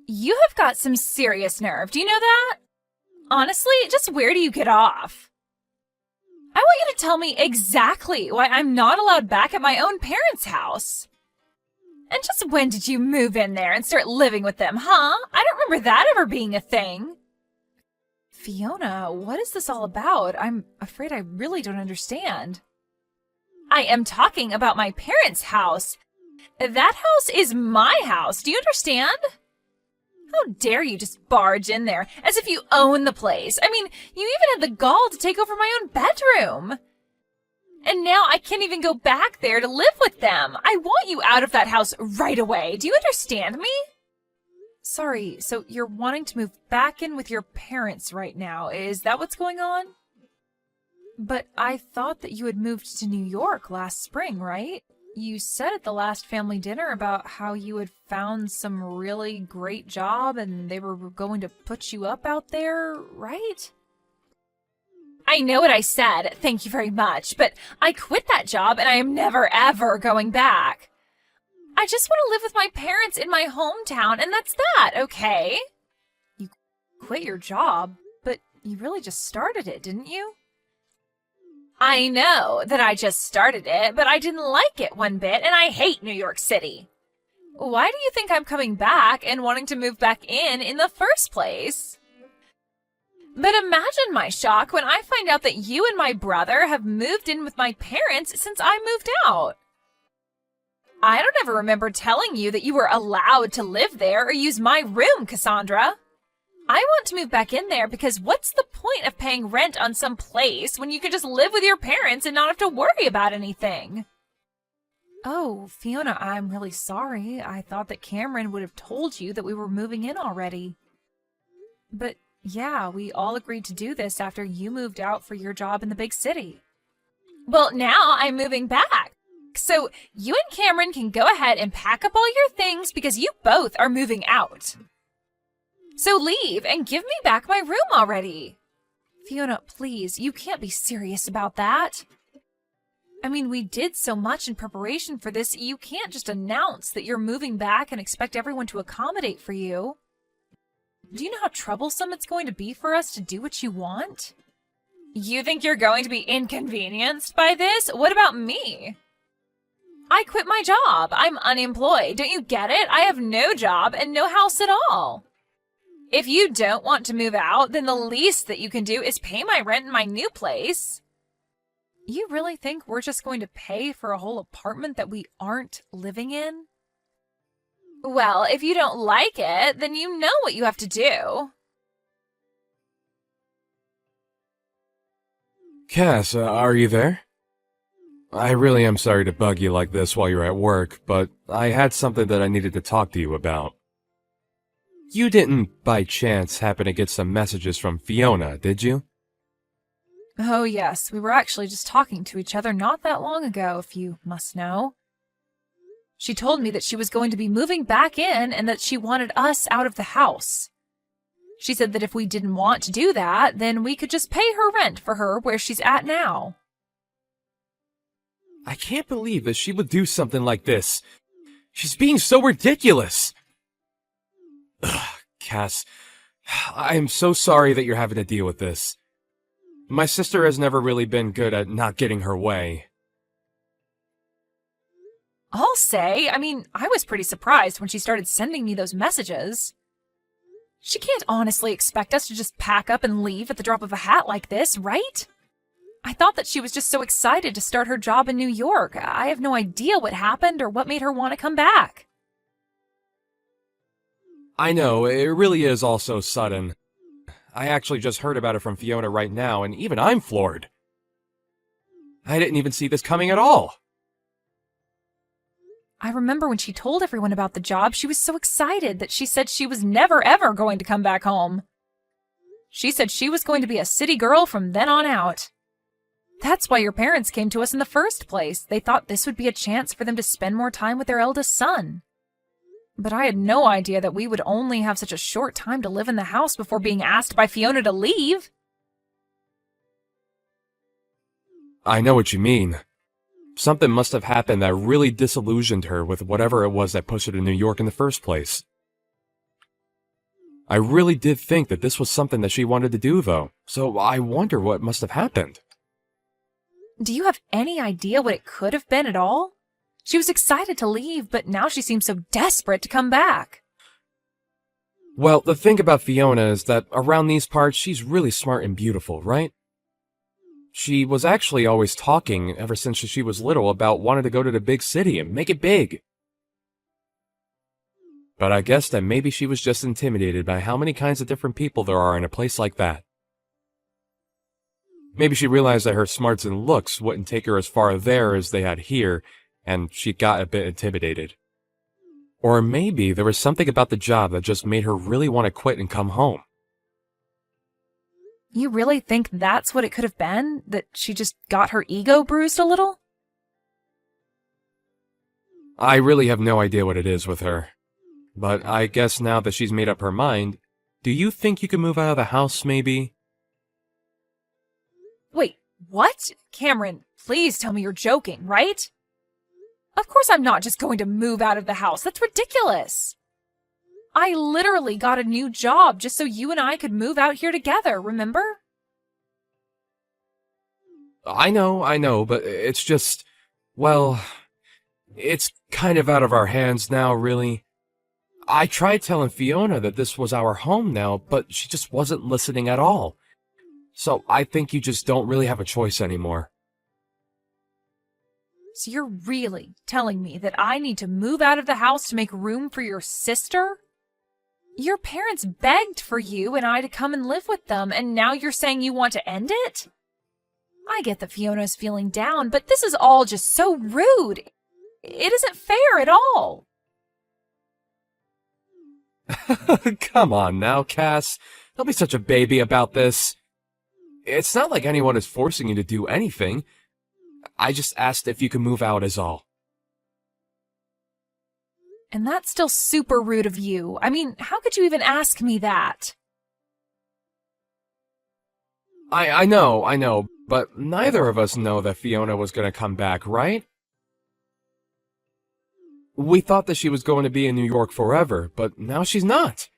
You have got some serious nerve, do you know that? Honestly, just where do you get off? I want you to tell me exactly why I'm not allowed back at my own parents' house. And just when did you move in there and start living with them, huh? I don't remember that ever being a thing. Fiona, what is this all about? I'm afraid I really don't understand. I am talking about my parents' house. That house is my house, do you understand? How dare you just barge in there as if you own the place? I mean, you even had the gall to take over my own bedroom. And now I can't even go back there to live with them. I want you out of that house right away. Do you understand me? Sorry, so you're wanting to move back in with your parents right now. Is that what's going on? But I thought that you had moved to New York last spring, right? You said at the last family dinner about how you had found some really great job and they were going to put you up out there, right? I know what I said, thank you very much, but I quit that job and I am never ever going back. I just want to live with my parents in my hometown and that's that, okay? You quit your job, but you really just started it, didn't you? I know that I just started it, but I didn't like it one bit, and I hate New York City. Why do you think I'm coming back and wanting to move back in the first place? But imagine my shock when I find out that you and my brother have moved in with my parents since I moved out. I don't ever remember telling you that you were allowed to live there or use my room, Cassandra. I want to move back in there because what's the point of paying rent on some place when you can just live with your parents and not have to worry about anything? Oh, Fiona, I'm really sorry. I thought that Cameron would have told you that we were moving in already. But yeah, we all agreed to do this after you moved out for your job in the big city. Well, now I'm moving back. So you and Cameron can go ahead and pack up all your things because you both are moving out. So leave and give me back my room already. Fiona, please, you can't be serious about that. I mean, we did so much in preparation for this, you can't just announce that you're moving back and expect everyone to accommodate for you. Do you know how troublesome it's going to be for us to do what you want? You think you're going to be inconvenienced by this? What about me? I quit my job. I'm unemployed. Don't you get it? I have no job and no house at all. If you don't want to move out, then the least that you can do is pay my rent in my new place. You really think we're just going to pay for a whole apartment that we aren't living in? Well, if you don't like it, then you know what you have to do. Cass, are you there? I really am sorry to bug you like this while you're at work, but I had something that I needed to talk to you about. You didn't, by chance, happen to get some messages from Fiona, did you? Oh yes, we were actually just talking to each other not that long ago, if you must know. She told me that she was going to be moving back in and that she wanted us out of the house. She said that if we didn't want to do that, then we could just pay her rent for her where she's at now. I can't believe that she would do something like this. She's being so ridiculous. Ugh, Cass, I am so sorry that you're having to deal with this. My sister has never really been good at not getting her way. I'll say, I was pretty surprised when she started sending me those messages. She can't honestly expect us to just pack up and leave at the drop of a hat like this, right? I thought that she was just so excited to start her job in New York. I have no idea what happened or what made her want to come back. I know, it really is all so sudden. I actually just heard about it from Fiona right now, and even I'm floored. I didn't even see this coming at all. I remember when she told everyone about the job, she was so excited that she said she was never ever going to come back home. She said she was going to be a city girl from then on out. That's why your parents came to us in the first place. They thought this would be a chance for them to spend more time with their eldest son. But I had no idea that we would only have such a short time to live in the house before being asked by Fiona to leave. I know what you mean. Something must have happened that really disillusioned her with whatever it was that pushed her to New York in the first place. I really did think that this was something that she wanted to do, though, so I wonder what must have happened. Do you have any idea what it could have been at all? She was excited to leave, but now she seems so desperate to come back. Well, the thing about Fiona is that around these parts, she's really smart and beautiful, right? She was actually always talking, ever since she was little, about wanting to go to the big city and make it big. But I guess that maybe she was just intimidated by how many kinds of different people there are in a place like that. Maybe she realized that her smarts and looks wouldn't take her as far there as they had here, and she got a bit intimidated. Or maybe there was something about the job that just made her really want to quit and come home. You really think that's what it could have been? That she just got her ego bruised a little? I really have no idea what it is with her. But I guess now that she's made up her mind, do you think you could move out of the house, maybe? Wait, what? Cameron, please tell me you're joking, right? Of course I'm not just going to move out of the house. That's ridiculous. I literally got a new job just so you and I could move out here together, remember? I know, but it's just, well, it's kind of out of our hands now, really. I tried telling Fiona that this was our home now, but she just wasn't listening at all. So I think you just don't really have a choice anymore. So you're really telling me that I need to move out of the house to make room for your sister? Your parents begged for you and I to come and live with them, and now you're saying you want to end it? I get that Fiona's feeling down, but this is all just so rude. It isn't fair at all. Come on now, Cass. Don't be such a baby about this. It's not like anyone is forcing you to do anything. I just asked if you could move out is all. And that's still super rude of you. I mean, how could you even ask me that? I know, but neither of us know that Fiona was going to come back, right? We thought that she was going to be in New York forever, but now she's not.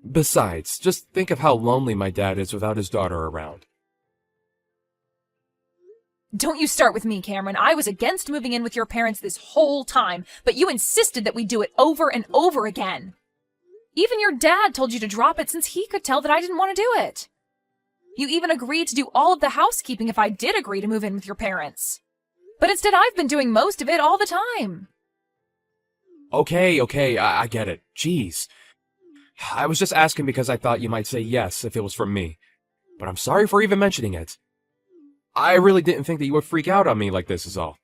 Besides, just think of how lonely my dad is without his daughter around. Don't you start with me, Cameron. I was against moving in with your parents this whole time, but you insisted that we do it over and over again. Even your dad told you to drop it since he could tell that I didn't want to do it. You even agreed to do all of the housekeeping if I did agree to move in with your parents. But instead, I've been doing most of it all the time. Okay, I get it. Jeez. I was just asking because I thought you might say yes if it was from me. But I'm sorry for even mentioning it. I really didn't think that you would freak out on me like this is all.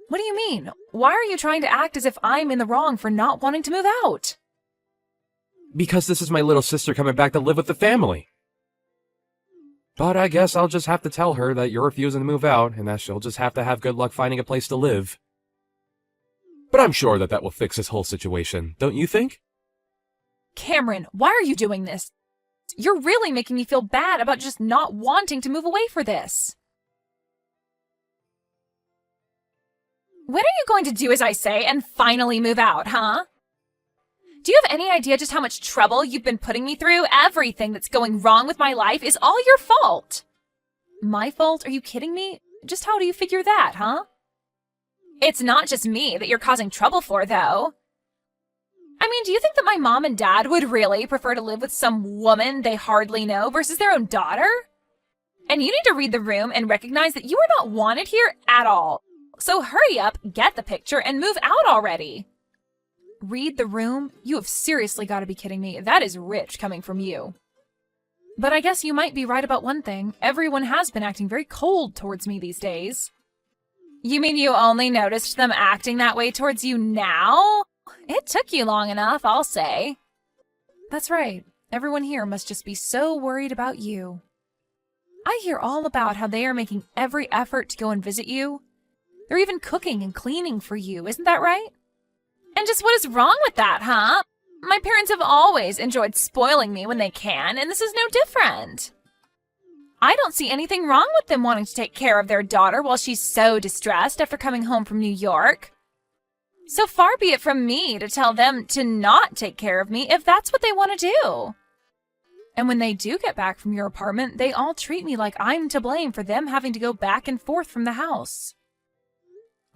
What do you mean? Why are you trying to act as if I'm in the wrong for not wanting to move out? Because this is my little sister coming back to live with the family. But I guess I'll just have to tell her that you're refusing to move out and that she'll just have to have good luck finding a place to live. But I'm sure that will fix this whole situation, don't you think? Cameron, why are you doing this? You're really making me feel bad about just not wanting to move away for this. When are you going to do as I say and finally move out, huh? Do you have any idea just how much trouble you've been putting me through? Everything that's going wrong with my life is all your fault. My fault? Are you kidding me? Just how do you figure that, huh? It's not just me that you're causing trouble for, though. I mean, do you think that my mom and dad would really prefer to live with some woman they hardly know versus their own daughter? And you need to read the room and recognize that you are not wanted here at all. So hurry up, get the picture, and move out already. Read the room? You have seriously got to be kidding me. That is rich coming from you. But I guess you might be right about one thing. Everyone has been acting very cold towards me these days. You mean you only noticed them acting that way towards you now? It took you long enough, I'll say. That's right. Everyone here must just be so worried about you. I hear all about how they are making every effort to go and visit you. They're even cooking and cleaning for you, isn't that right? And just what is wrong with that, huh? My parents have always enjoyed spoiling me when they can, and this is no different. I don't see anything wrong with them wanting to take care of their daughter while she's so distressed after coming home from New York. So far be it from me to tell them to not take care of me if that's what they want to do. And when they do get back from your apartment, they all treat me like I'm to blame for them having to go back and forth from the house.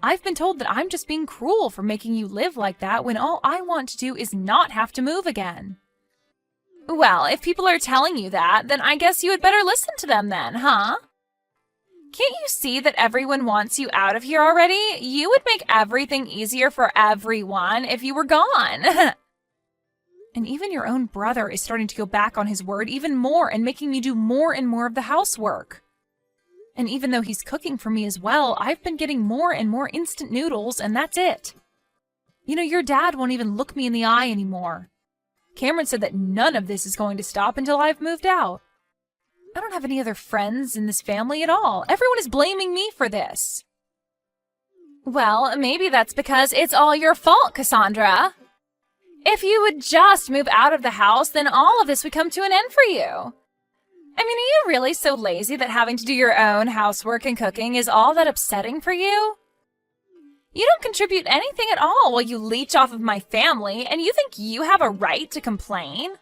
I've been told that I'm just being cruel for making you live like that when all I want to do is not have to move again. Well, if people are telling you that, then I guess you had better listen to them then, huh? Can't you see that everyone wants you out of here already? You would make everything easier for everyone if you were gone. And even your own brother is starting to go back on his word even more and making me do more and more of the housework. And even though he's cooking for me as well, I've been getting more and more instant noodles, and that's it. You know, your dad won't even look me in the eye anymore. Cameron said that none of this is going to stop until I've moved out. I don't have any other friends in this family at all. Everyone is blaming me for this. Well, maybe that's because it's all your fault, Cassandra. If you would just move out of the house, then all of this would come to an end for you. I mean, are you really so lazy that having to do your own housework and cooking is all that upsetting for you? You don't contribute anything at all while you leech off of my family, and you think you have a right to complain?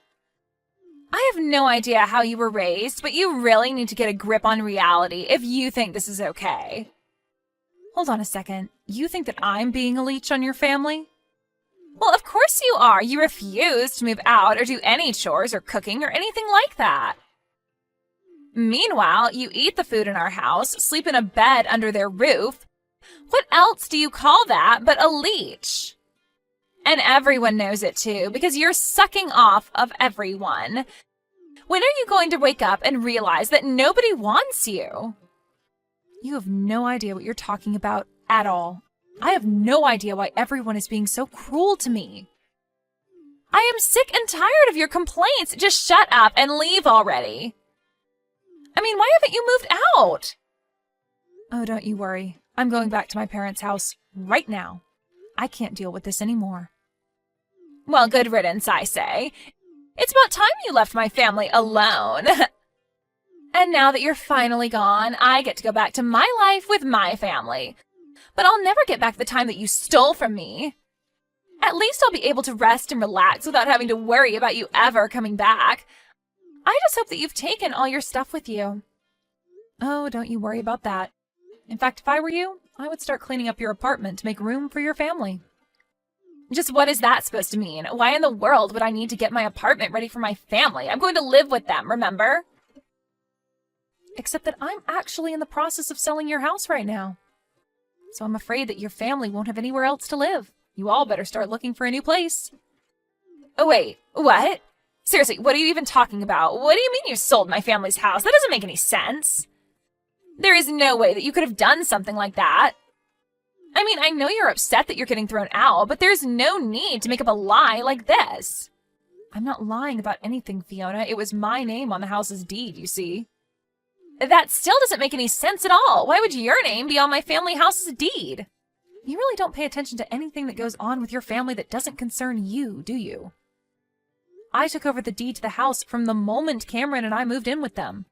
I have no idea how you were raised, but you really need to get a grip on reality if you think this is okay. Hold on a second. You think that I'm being a leech on your family? Well, of course you are. You refuse to move out or do any chores or cooking or anything like that. Meanwhile, you eat the food in our house, sleep in a bed under their roof. What else do you call that but a leech? And everyone knows it too, because you're sucking off of everyone. When are you going to wake up and realize that nobody wants you? You have no idea what you're talking about at all. I have no idea why everyone is being so cruel to me. I am sick and tired of your complaints. Just shut up and leave already. I mean, why haven't you moved out? Oh, don't you worry. I'm going back to my parents' house right now. I can't deal with this anymore. Well, good riddance, I say. It's about time you left my family alone. And now that you're finally gone, I get to go back to my life with my family. But I'll never get back the time that you stole from me. At least I'll be able to rest and relax without having to worry about you ever coming back. I just hope that you've taken all your stuff with you. Oh, don't you worry about that. In fact, if I were you, I would start cleaning up your apartment to make room for your family. Just what is that supposed to mean? Why in the world would I need to get my apartment ready for my family? I'm going to live with them, remember? Except that I'm actually in the process of selling your house right now. So I'm afraid that your family won't have anywhere else to live. You all better start looking for a new place. Oh, wait, what? Seriously, what are you even talking about? What do you mean you sold my family's house? That doesn't make any sense. There is no way that you could have done something like that. I mean, I know you're upset that you're getting thrown out, but there's no need to make up a lie like this. I'm not lying about anything, Fiona. It was my name on the house's deed, you see. That still doesn't make any sense at all. Why would your name be on my family house's deed? You really don't pay attention to anything that goes on with your family that doesn't concern you, do you? I took over the deed to the house from the moment Cameron and I moved in with them.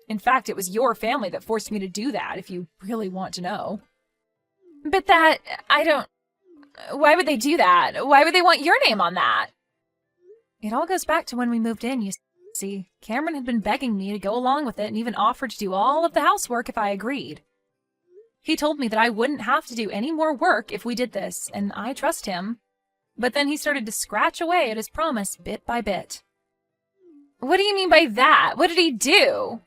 In fact, it was your family that forced me to do that, if you really want to know. But why would they do that? Why would they want your name on that? It all goes back to when we moved in, you see. Cameron had been begging me to go along with it and even offered to do all of the housework if I agreed. He told me that I wouldn't have to do any more work if we did this, and I trust him. But then he started to scratch away at his promise bit by bit. What do you mean by that? What did he do?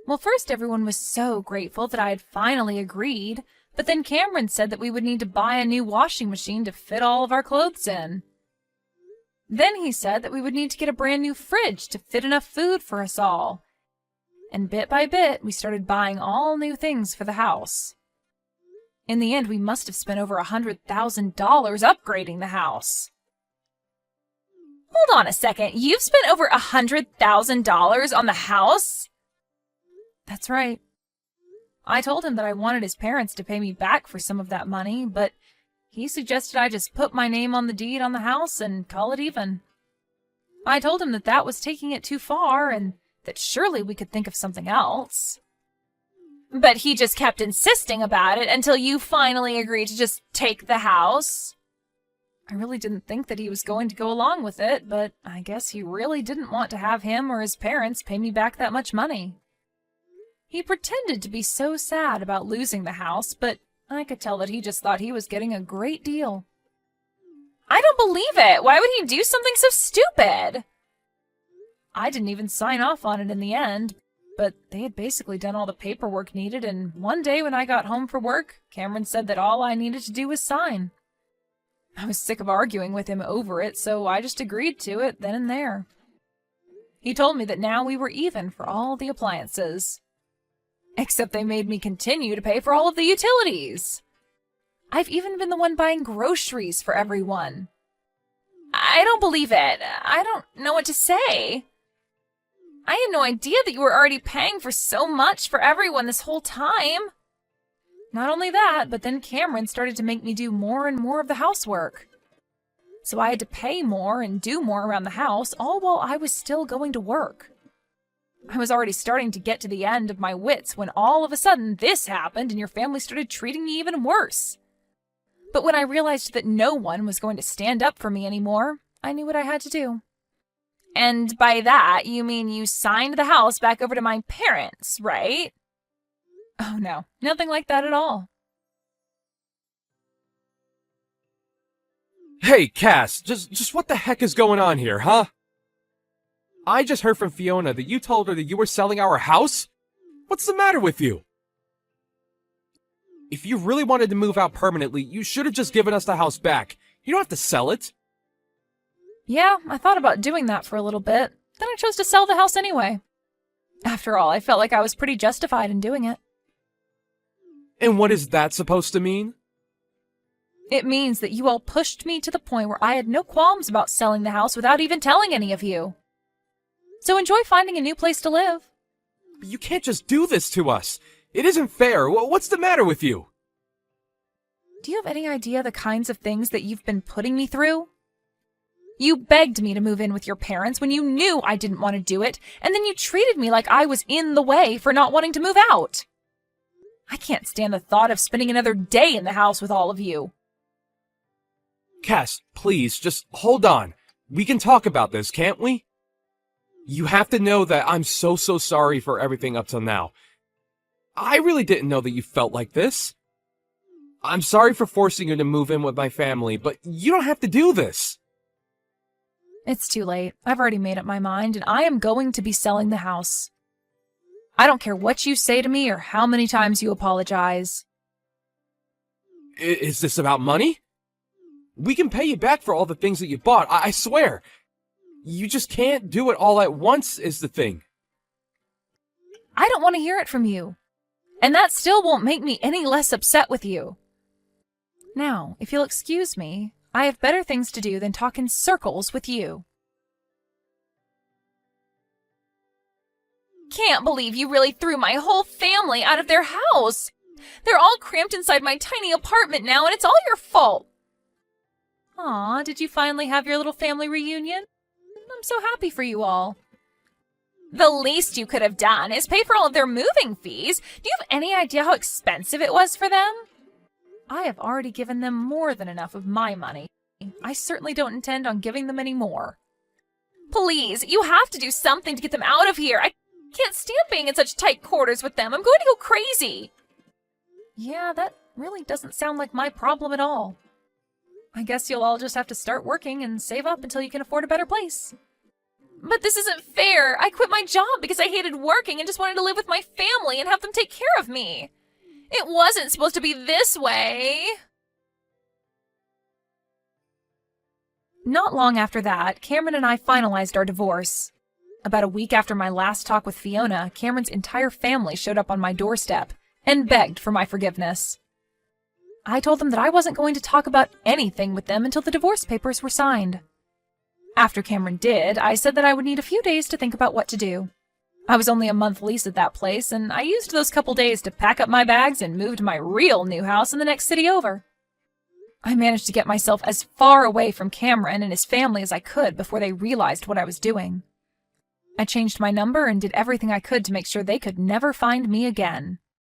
Well, first everyone was so grateful that I had finally agreed, but then Cameron said that we would need to buy a new washing machine to fit all of our clothes in. Then he said that we would need to get a brand new fridge to fit enough food for us all. And bit by bit, we started buying all new things for the house. In the end, we must have spent over $100,000 upgrading the house. Hold on a second. You've spent over $100,000 on the house? That's right. I told him that I wanted his parents to pay me back for some of that money, but he suggested I just put my name on the deed on the house and call it even. I told him that that was taking it too far and that surely we could think of something else. But he just kept insisting about it until you finally agreed to just take the house. I really didn't think that he was going to go along with it, but I guess he really didn't want to have him or his parents pay me back that much money. He pretended to be so sad about losing the house, but I could tell that he just thought he was getting a great deal. I don't believe it! Why would he do something so stupid? I didn't even sign off on it in the end, but they had basically done all the paperwork needed, and one day when I got home from work, Cameron said that all I needed to do was sign. I was sick of arguing with him over it, so I just agreed to it then and there. He told me that now we were even for all the appliances. Except they made me continue to pay for all of the utilities. I've even been the one buying groceries for everyone. I don't believe it. I don't know what to say. I had no idea that you were already paying for so much for everyone this whole time. Not only that, but then Cameron started to make me do more and more of the housework. So I had to pay more and do more around the house, all while I was still going to work. I was already starting to get to the end of my wits when all of a sudden this happened and your family started treating me even worse. But when I realized that no one was going to stand up for me anymore, I knew what I had to do. And by that, you mean you signed the house back over to my parents, right? Oh no, nothing like that at all. Hey, Cass, just what the heck is going on here, huh? I just heard from Fiona that you told her that you were selling our house? What's the matter with you? If you really wanted to move out permanently, you should have just given us the house back. You don't have to sell it. Yeah, I thought about doing that for a little bit. Then I chose to sell the house anyway. After all, I felt like I was pretty justified in doing it. And what is that supposed to mean? It means that you all pushed me to the point where I had no qualms about selling the house without even telling any of you. So enjoy finding a new place to live. But you can't just do this to us. It isn't fair. What's the matter with you? Do you have any idea the kinds of things that you've been putting me through? You begged me to move in with your parents when you knew I didn't want to do it, and then you treated me like I was in the way for not wanting to move out. I can't stand the thought of spending another day in the house with all of you. Cass, please, just hold on. We can talk about this, can't we? You have to know that I'm so sorry for everything up till now. I really didn't know that you felt like this. I'm sorry for forcing you to move in with my family, but you don't have to do this. It's too late. I've already made up my mind, and I am going to be selling the house. I don't care what you say to me or how many times you apologize. Is this about money? We can pay you back for all the things that you bought, I swear. You just can't do it all at once is the thing. I don't want to hear it from you. And that still won't make me any less upset with you. Now, if you'll excuse me, I have better things to do than talk in circles with you. Can't believe you really threw my whole family out of their house. They're all cramped inside my tiny apartment now, and it's all your fault. Aw, did you finally have your little family reunion? I'm so happy for you all. The least you could have done is pay for all of their moving fees. Do you have any idea how expensive it was for them? I have already given them more than enough of my money. I certainly don't intend on giving them any more. Please, you have to do something to get them out of here. I can't stand being in such tight quarters with them. I'm going to go crazy. Yeah, that really doesn't sound like my problem at all. I guess you'll all just have to start working and save up until you can afford a better place. But this isn't fair. I quit my job because I hated working and just wanted to live with my family and have them take care of me. It wasn't supposed to be this way. Not long after that, Cameron and I finalized our divorce. About a week after my last talk with Fiona, Cameron's entire family showed up on my doorstep and begged for my forgiveness. I told them that I wasn't going to talk about anything with them until the divorce papers were signed. After Cameron did, I said that I would need a few days to think about what to do. I was only a month lease at that place, and I used those couple days to pack up my bags and move to my real new house in the next city over. I managed to get myself as far away from Cameron and his family as I could before they realized what I was doing. I changed my number and did everything I could to make sure they could never find me again.